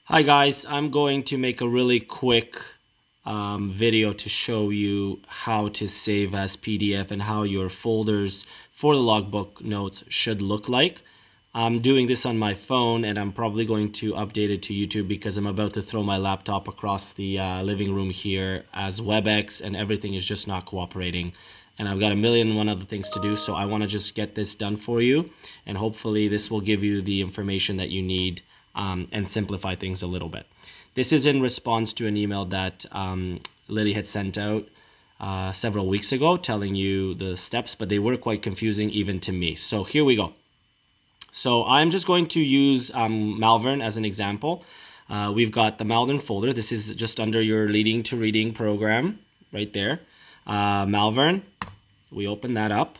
Hi guys, I'm going to make a really quick video to show you how to save as PDF and how your folders for the logbook notes should look like. I'm doing this on my phone and I'm probably going to update it to YouTube because I'm about to throw my laptop across the living room here as WebEx and everything is just not cooperating. And I've got a million and one other things to do, so I want to just get this done for you and hopefully this will give you the information that you need and simplify things a little bit. This is in response to an email that Lily had sent out several weeks ago telling you the steps, but they were quite confusing even to me. So here we go. So I'm just going to use Malvern as an example. We've got the Malvern folder. This is just under your Leading to Reading program right there. Malvern, we open that up.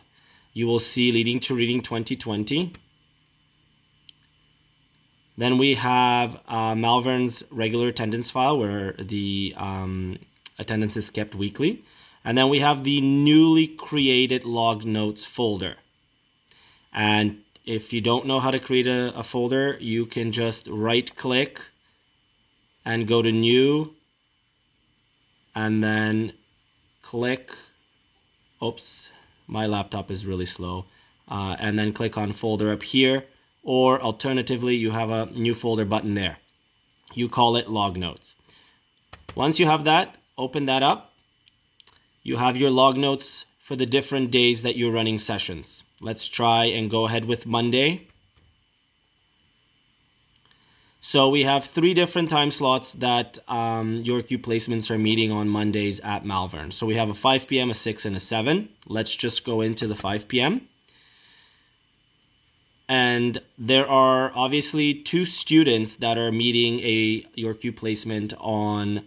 You will see Leading to Reading 2020. Then we have Malvern's regular attendance file where the attendance is kept weekly. And then we have the newly created log notes folder. And if you don't know how to create a folder, you can just right click and go to new and then click, oops, my laptop is really slow, and then click on folder up here. Or alternatively, you have a new folder button there. You call it log notes. Once you have that, open that up. You have your log notes for the different days that you're running sessions. Let's try and go ahead with Monday. So we have 3 different time slots that Yorkview placements are meeting on Mondays at Malvern. So we have a 5 p.m., a 6, and a 7. Let's just go into the 5 p.m. And there are obviously 2 students that are meeting a Yorkview placement on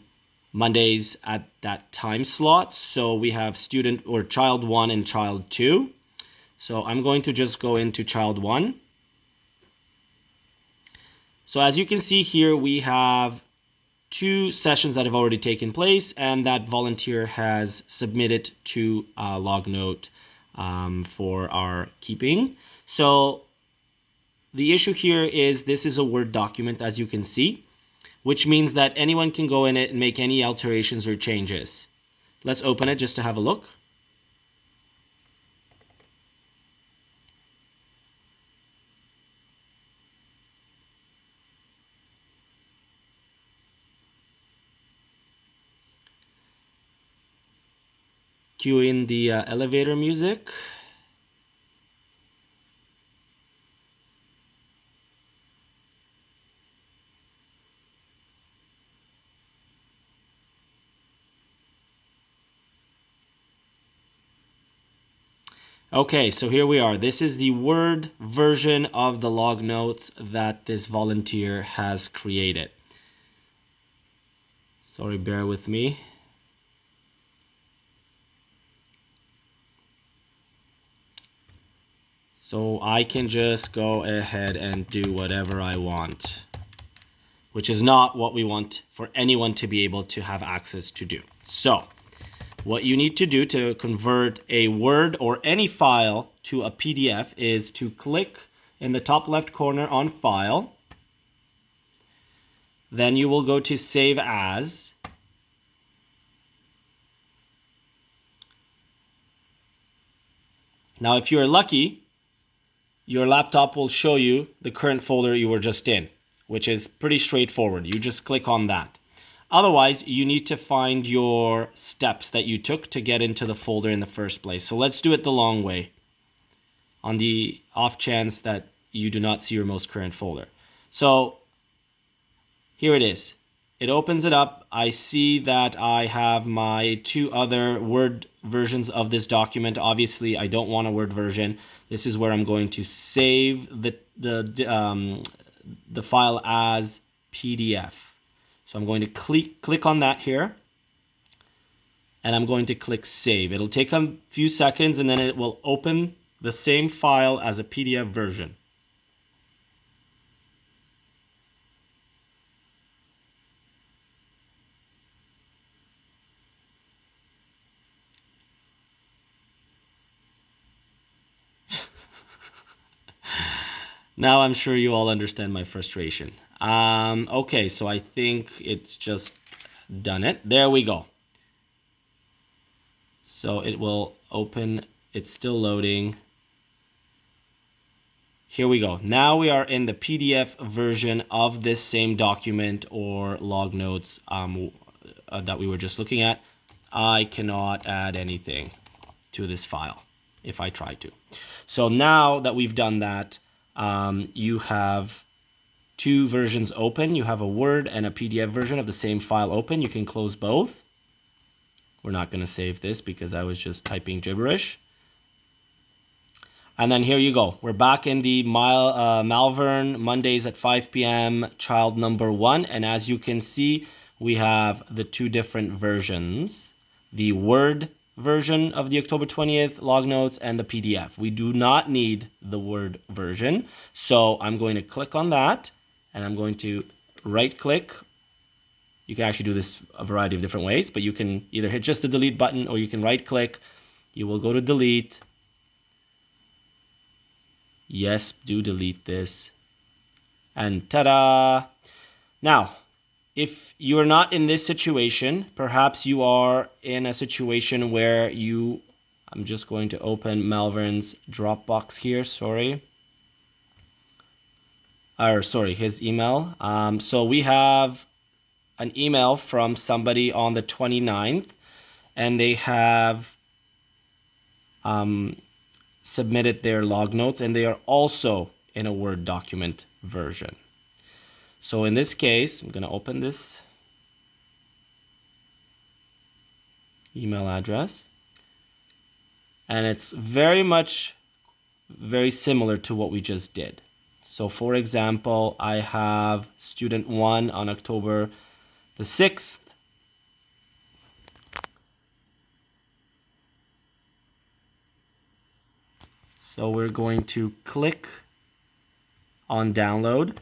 Mondays at that time slot. So we have student or child 1 and child 2. So I'm going to just go into child 1. So as you can see here, we have 2 sessions that have already taken place and that volunteer has submitted to log note for our keeping. So the issue here is this is a Word document, as you can see, which means that anyone can go in it and make any alterations or changes. Let's open it just to have a look. Cue in the elevator music. Okay, so here we are. This is the Word version of the log notes that this volunteer has created. Sorry, bear with me. So I can just go ahead and do whatever I want, which is not what we want for anyone to be able to have access to do. So what you need to do to convert a Word or any file to a PDF is to click in the top left corner on File. Then you will go to Save As. Now, if you're lucky, your laptop will show you the current folder you were just in, which is pretty straightforward. You just click on that. Otherwise, you need to find your steps that you took to get into the folder in the first place. So let's do it the long way, on the off chance that you do not see your most current folder. So here it is. It opens it up. I see that I have my 2 other Word versions of this document. Obviously, I don't want a Word version. This is where I'm going to save the file as PDF. So I'm going to click on that here, and I'm going to click Save. It'll take a few seconds, and then it will open the same file as a PDF version. Now I'm sure you all understand my frustration. Okay, so I think it's just done it. There we go. So it will open. It's still loading. Here we go. Now we are in the PDF version of this same document or log notes that we were just looking at. I cannot add anything to this file if I try to. So now that we've done that, you have two versions open. You have a Word and a PDF version of the same file open. You can close both. We're not going to save this because I was just typing gibberish. And then here you go. We're back in the Malvern Mondays at 5 p.m. child number 1. And as you can see, we have the two different versions. The Word version of the October 20th log notes and the PDF. We do not need the Word version. So I'm going to click on that and I'm going to right click. You can actually do this a variety of different ways, but you can either hit just the delete button or you can right click. You will go to delete. Yes, do delete this. And ta-da! Now, if you're not in this situation, perhaps you are in a situation where I'm just going to open Malvern's Dropbox here, his email. So we have an email from somebody on the 29th, and they have submitted their log notes, and they are also in a Word document version. So in this case, I'm going to open this email address, and it's very similar to what we just did. So for example, I have student 1 on October the 6th. So we're going to click on download.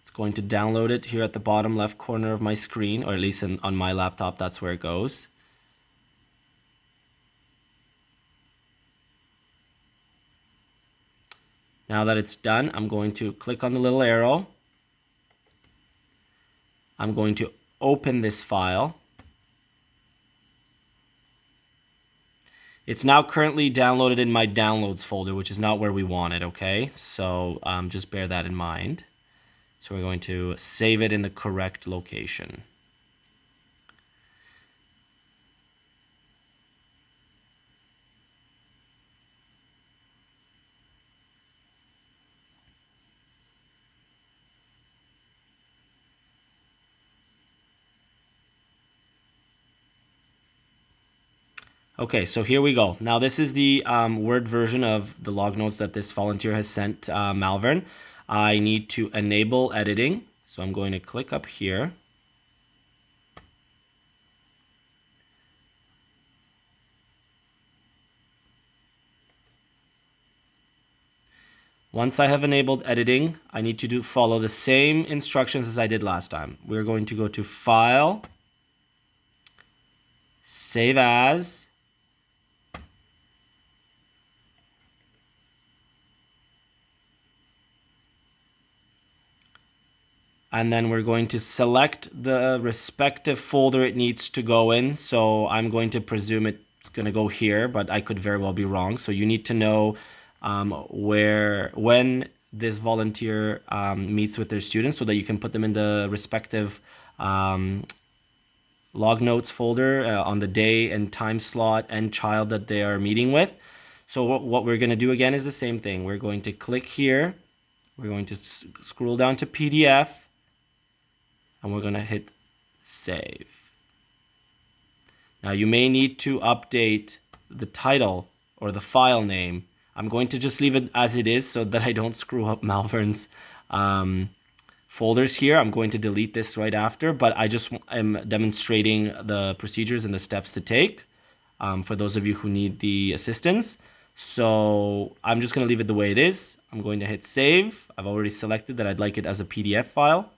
It's going to download it here at the bottom left corner of my screen, or at least on my laptop, that's where it goes. Now that it's done, I'm going to click on the little arrow. I'm going to open this file. It's now currently downloaded in my downloads folder, which is not where we want it, okay? So just bear that in mind. So we're going to save it in the correct location. Okay, so here we go. Now this is the Word version of the log notes that this volunteer has sent Malvern. I need to enable editing, so I'm going to click up here. Once I have enabled editing, I need to follow the same instructions as I did last time. We're going to go to File, Save As, and then we're going to select the respective folder it needs to go in. So I'm going to presume it's going to go here, but I could very well be wrong. So you need to know when this volunteer meets with their students so that you can put them in the respective log notes folder on the day and time slot and child that they are meeting with. So what we're going to do again is the same thing. We're going to click here. We're going to scroll down to PDF. And we're going to hit save. Now you may need to update the title or the file name. I'm going to just leave it as it is so that I don't screw up Malvern's folders here. I'm going to delete this right after, but I just am demonstrating the procedures and the steps to take for those of you who need the assistance. So I'm just going to leave it the way it is. I'm going to hit save. I've already selected that I'd like it as a PDF file.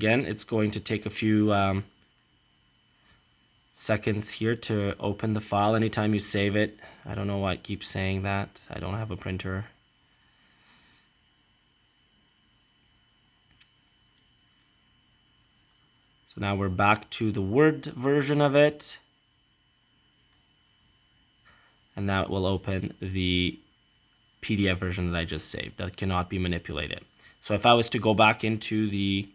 again, it's going to take a few seconds here to open the file anytime you save it. I don't know why it keeps saying that. I don't have a printer. So now we're back to the Word version of it. And now it will open the PDF version that I just saved that cannot be manipulated. So if I was to go back into the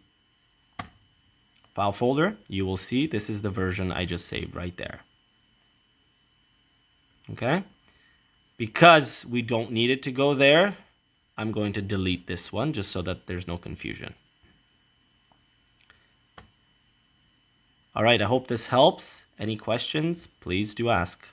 file folder, you will see this is the version I just saved right there. Okay? Because we don't need it to go there, I'm going to delete this one just so that there's no confusion. All right, I hope this helps. Any questions, please do ask.